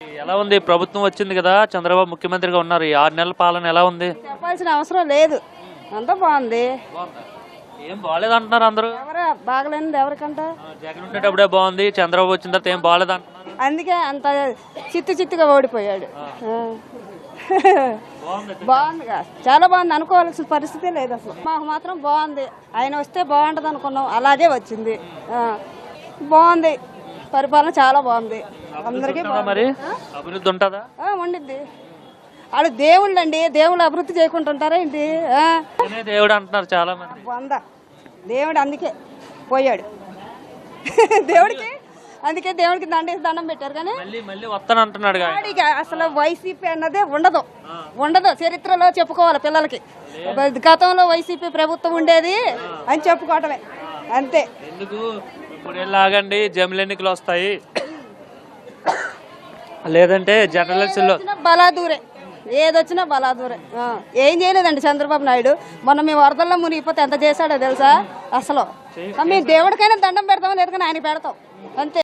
ఎలా ఉంది ప్రభుత్వం వచ్చింది కదా, చంద్రబాబు ముఖ్యమంత్రిగా ఉన్నారు, ఈ 6 నెలల పాలన ఎలా ఉంది? చెప్పాల్సిన అవసరం లేదు, అంతా బాగుంది. ఏం బాగాలేదు అంటున్నారు అందరూ. ఎవరు బాగలేనిది ఎవరికంట? జగన్ ఉండేటప్పుడే బాగుంది, చంద్రబాబు వచ్చిన తర్వాత ఏం బాగాలేదు అంటున్నారు. అందుకే అంత చిత్తుగా ఓడిపోయాడు. బాగుందిగా, చాలా బాగుంది. అనుకోవాల్సిన పరిస్థితి లేదు అసలు. మాకు మాత్రం బాగుంది. ఆయన వస్తే బాగుంటది అనుకున్నాం, అలాగే వచ్చింది. బాగుంది, పరిపాలన చాలా బాగుంది. అందరికీ మరి అభివృద్ధి ఉంటుందా? ఉండిద్ది. వాళ్ళు దేవుళ్ళు అండి, దేవుళ్ళు అభివృద్ధి చేయకుండా ఉంటారా ఏంటి? దేవుడు అంటున్నారు చాలా మంది. దేవుడు అందుకే పోయాడు. అందుకే దేవుడికి దండం పెట్టారు. కానీ మళ్ళీ వస్తాను అంటున్నాడు. అసలు వైసీపీ అన్నదే ఉండదు చరిత్రలో చెప్పుకోవాలి పిల్లలకి. గతంలో వైసీపీ ప్రభుత్వం ఉండేది అని చెప్పుకోవటమే అంతే. ఎందుకు ఇప్పుడు ఆగండి, జమిలి ఎన్నికలు వస్తాయి, లేదంటే జనరల్ బలాదూరే, ఏదొచ్చినా బలాదూరే. ఏం చేయలేదండి చంద్రబాబు నాయుడు. మొన్న మేము వరదల్లో మునిగిపోతే ఎంత చేశాడో తెలుసా? అసలు మేము దేవుడికైనా దండం పెడతాం, లేదు కానీ ఆయన పెడతాం అంతే.